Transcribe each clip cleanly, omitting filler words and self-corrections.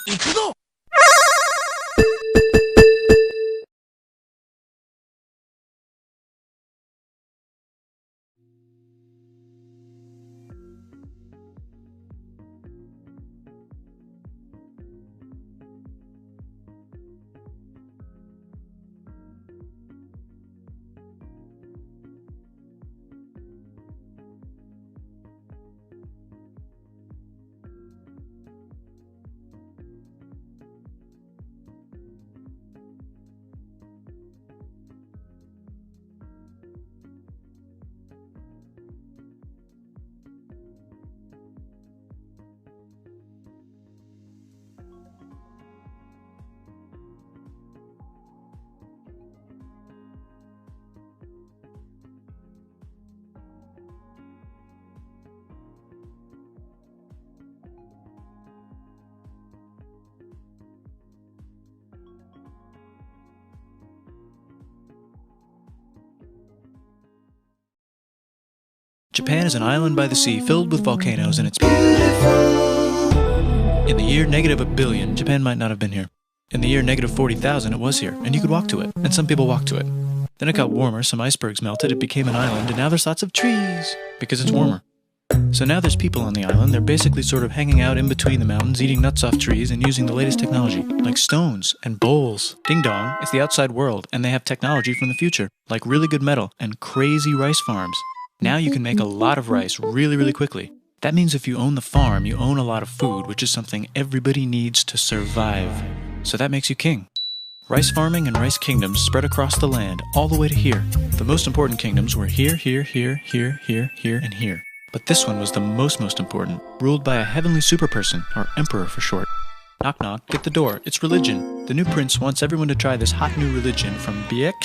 行くぞ! Japan is an island by the sea filled with volcanoes and it's beautiful. In the year negative a billion, Japan might not have been here. In the year negative 40,000, it was here, and you could walk to it, and some people walked to it. Then it got warmer, some icebergs melted, it became an island, and now there's lots of trees, because it's warmer. So now there's people on the island, they're basically sort of hanging out in between the mountains, eating nuts off trees, and using the latest technology, like stones and bowls. Ding dong, it's the outside world, and they have technology from the future, like really good metal and crazy rice farms. Now you can make a lot of rice really quickly. That means if you own the farm, you own a lot of food, which is something everybody needs to survive. So that makes you king. Rice farming and rice kingdoms spread across the land, all the way to here. The most important kingdoms were here, and here. But this one was the most important, ruled by a heavenly superperson, or emperor for short. Knock knock, get the door, it's religion. The new prince wants everyone to try this hot new religion from Biekt.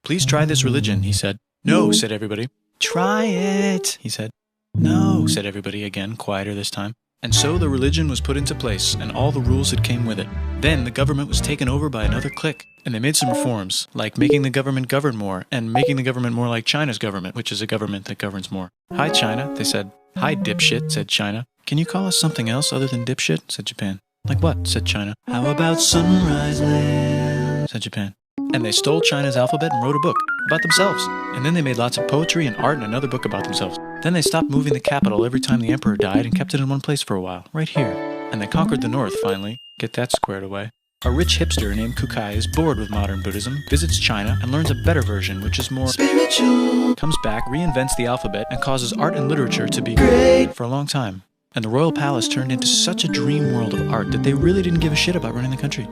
Please try this religion, he said. No, said everybody. Try it, he said. No, said everybody again, quieter this time. And so the religion was put into place, and all the rules that came with it. Then the government was taken over by another clique, and they made some reforms, like making the government govern more, and making the government more like China's government, which is a government that governs more. Hi, China, they said. Hi, dipshit, said China. Can you call us something else other than dipshit, said Japan. Like what, said China. How about Sunrise Land, said Japan. And they stole China's alphabet and wrote a book about themselves. And then they made lots of poetry and art and another book about themselves. Then they stopped moving the capital every time the emperor died and kept it in one place for a while, right here. And they conquered the north, finally. Get that squared away. A rich hipster named Kukai is bored with modern Buddhism, visits China, and learns a better version, which is more spiritual. Comes back, reinvents the alphabet, and causes art and literature to be great for a long time. And the royal palace turned into such a dream world of art that they really didn't give a shit about running the country.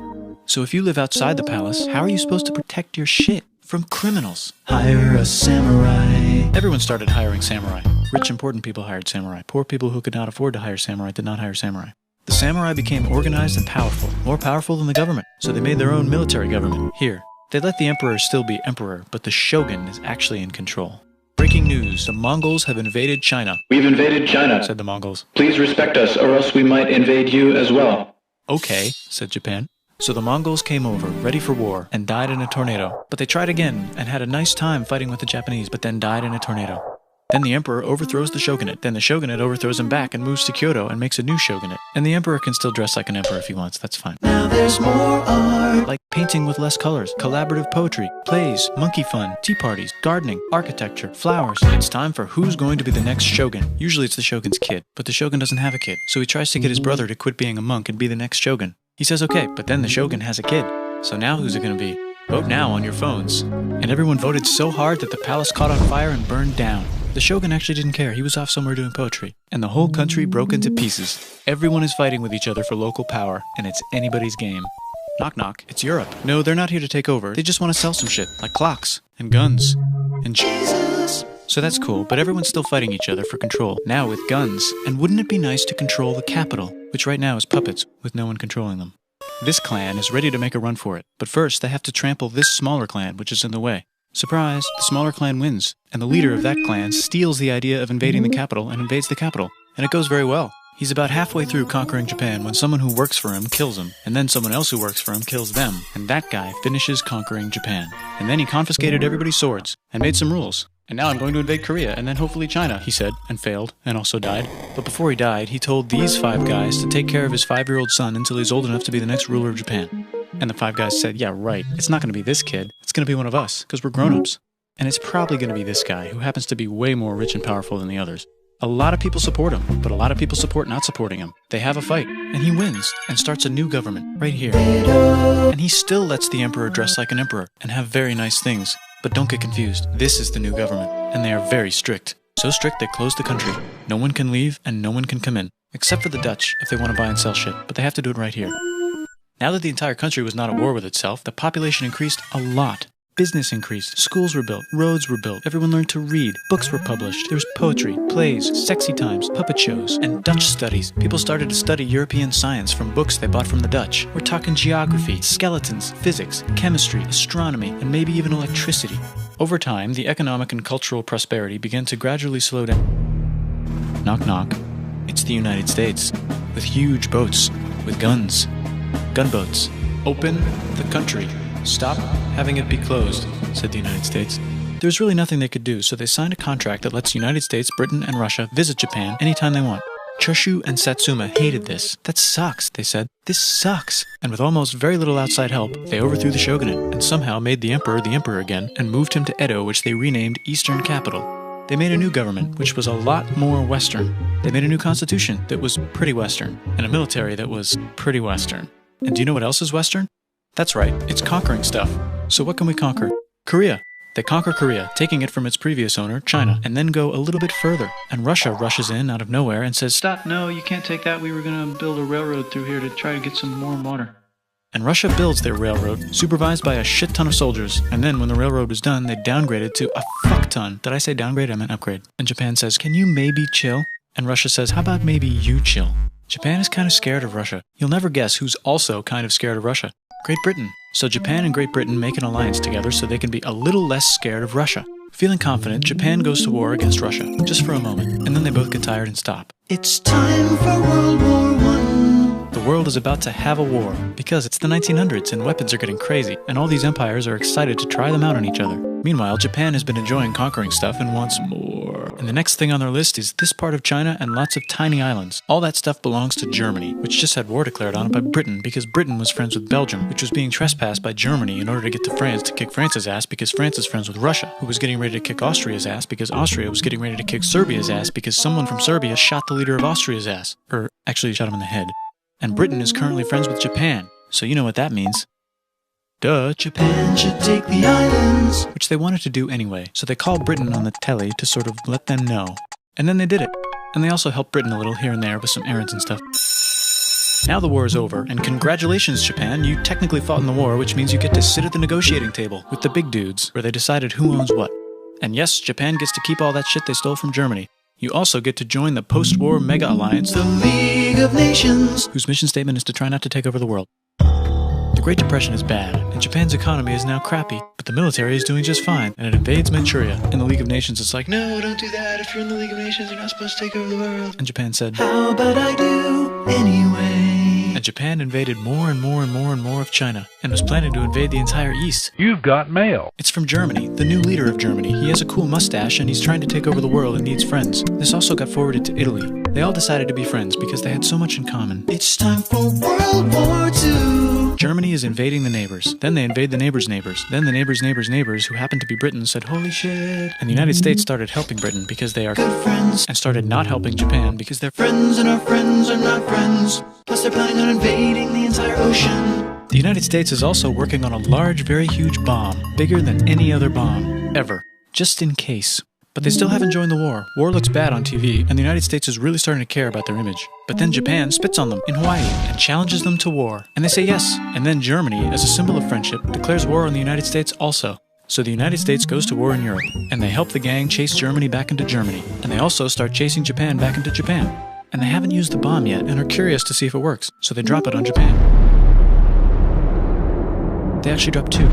So if you live outside the palace, how are you supposed to protect your shit from criminals? Hire a samurai. Everyone started hiring samurai. Rich, important people hired samurai. Poor people who could not afford to hire samurai did not hire samurai. The samurai became organized and powerful, more powerful than the government. So they made their own military government. Here, they let the emperor still be emperor, but the shogun is actually in control. Breaking news, the Mongols have invaded China. We've invaded China, said the Mongols. Please respect us, or else we might invade you as well. Okay, said Japan. So the Mongols came over, ready for war, and died in a tornado. But they tried again, and had a nice time fighting with the Japanese, but then died in a tornado. Then the emperor overthrows the shogunate. Then the shogunate overthrows him back and moves to Kyoto and makes a new shogunate. And the emperor can still dress like an emperor if he wants, that's fine. Now there's more art. Like painting with less colors, collaborative poetry, plays, monkey fun, tea parties, gardening, architecture, flowers. It's time for who's going to be the next shogun. Usually it's the shogun's kid, but the shogun doesn't have a kid. So he tries to get his brother to quit being a monk and be the next shogun. He says okay, but then the shogun has a kid. So now who's it going to be? Vote now on your phones. And everyone voted so hard that the palace caught on fire and burned down. The shogun actually didn't care. He was off somewhere doing poetry. And the whole country broke into pieces. Everyone is fighting with each other for local power, and it's anybody's game. Knock knock, it's Europe. No, they're not here to take over. They just want to sell some shit, like clocks, and guns, and Jesus. So that's cool, but everyone's still fighting each other for control, now with guns. And wouldn't it be nice to control the capital, which right now is puppets, with no one controlling them? This clan is ready to make a run for it, but first they have to trample this smaller clan, which is in the way. Surprise, the smaller clan wins, and the leader of that clan steals the idea of invading the capital and invades the capital, and it goes very well. He's about halfway through conquering Japan when someone who works for him kills him, and then someone else who works for him kills them, and that guy finishes conquering Japan. And then he confiscated everybody's swords, and made some rules. And now I'm going to invade Korea and then hopefully China, he said, and failed, and also died. But before he died, he told these 5 guys to take care of his 5-year-old son until he's old enough to be the next ruler of Japan. And the 5 guys said, yeah, right, it's not going to be this kid, it's going to be one of us, because we're grown-ups. And it's probably going to be this guy, who happens to be way more rich and powerful than the others. A lot of people support him, but a lot of people support not supporting him. They have a fight, and he wins, and starts a new government, right here. And he still lets the emperor dress like an emperor, and have very nice things. But don't get confused, this is the new government, and they are very strict. So strict they closed the country. No one can leave, and no one can come in. Except for the Dutch, if they want to buy and sell shit, but they have to do it right here. Now that the entire country was not at war with itself, the population increased a lot. Business increased, schools were built, roads were built, everyone learned to read, books were published, there was poetry, plays, sexy times, puppet shows, and Dutch studies. People started to study European science from books they bought from the Dutch. We're talking geography, skeletons, physics, chemistry, astronomy, and maybe even electricity. Over time, the economic and cultural prosperity began to gradually slow down. Knock knock. It's the United States, with huge boats, with guns. Gunboats. Open the country. Stop having it be closed, said the United States. There was really nothing they could do, so they signed a contract that lets the United States, Britain, and Russia visit Japan anytime they want. Choshu and Satsuma hated this. That sucks, they said. This sucks. And with almost very little outside help, they overthrew the shogunate and somehow made the emperor again and moved him to Edo, which they renamed Eastern Capital. They made a new government, which was a lot more Western. They made a new constitution that was pretty Western, and a military that was pretty Western. And do you know what else is Western? That's right, it's conquering stuff. So what can we conquer? Korea. They conquer Korea, taking it from its previous owner, China, and then go a little bit further. And Russia rushes in out of nowhere and says, stop, no, you can't take that. We were going to build a railroad through here to try to get some more water. And Russia builds their railroad, supervised by a shit ton of soldiers. And then when the railroad was done, they downgraded to a fuck ton. Did I say downgrade? I meant upgrade. And Japan says, can you maybe chill? And Russia says, how about maybe you chill? Japan is kind of scared of Russia. You'll never guess who's also kind of scared of Russia. Great Britain. So Japan and Great Britain make an alliance together so they can be a little less scared of Russia. Feeling confident, Japan goes to war against Russia, just for a moment, and then they both get tired and stop. It's time for World War I. The world is about to have a war, because it's the 1900s and weapons are getting crazy, and all these empires are excited to try them out on each other. Meanwhile, Japan has been enjoying conquering stuff and wants more. And the next thing on their list is this part of China and lots of tiny islands. All that stuff belongs to Germany, which just had war declared on it by Britain because Britain was friends with Belgium, which was being trespassed by Germany in order to get to France to kick France's ass because France is friends with Russia, who was getting ready to kick Austria's ass because Austria was getting ready to kick Serbia's ass because someone from Serbia shot the leader of Austria's ass. Actually shot him in the head. And Britain is currently friends with Japan, so you know what that means. Duh, Japan should take the islands. Which they wanted to do anyway, so they called Britain on the telly to sort of let them know. And then they did it. And they also helped Britain a little here and there with some errands and stuff. Now the war is over, and congratulations, Japan, you technically fought in the war, which means you get to sit at the negotiating table with the big dudes, where they decided who owns what. And yes, Japan gets to keep all that shit they stole from Germany. You also get to join the post-war mega alliance, the League of Nations, whose mission statement is to try not to take over the world. The Great Depression is bad, and Japan's economy is now crappy, but the military is doing just fine, and it invades Manchuria. And the League of Nations is like, no, don't do that. If you're in the League of Nations, you're not supposed to take over the world. And Japan said, how about I do anyway? And Japan invaded more and more and more and more of China, and was planning to invade the entire East. You've got mail. It's from Germany, the new leader of Germany. He has a cool mustache, and he's trying to take over the world and needs friends. This also got forwarded to Italy. They all decided to be friends because they had so much in common. It's time for World War II. Germany is invading the neighbors. Then they invade the neighbors' neighbors. Then the neighbors' neighbors' neighbors, who happened to be Britain, said, holy shit. And the United States started helping Britain because they are good friends, and started not helping Japan because they're friends and our friends are not friends. Plus they're planning on invading the entire ocean. The United States is also working on a large, very huge bomb, bigger than any other bomb, ever, just in case. But they still haven't joined the war. War looks bad on TV, and the United States is really starting to care about their image. But then Japan spits on them in Hawaii and challenges them to war. And they say yes. And then Germany, as a symbol of friendship, declares war on the United States also. So the United States goes to war in Europe, and they help the gang chase Germany back into Germany. And they also start chasing Japan back into Japan. And they haven't used the bomb yet and are curious to see if it works, so they drop it on Japan. They actually drop 2.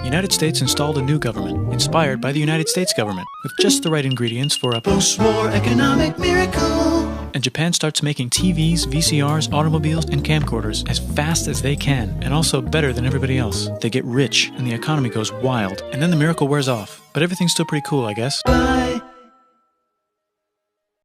United States installed a new government, inspired by the United States government, with just the right ingredients for a post-war economic miracle. And Japan starts making TVs, VCRs, automobiles, and camcorders as fast as they can, and also better than everybody else. They get rich, and the economy goes wild, and then the miracle wears off. But everything's still pretty cool, I guess. Bye.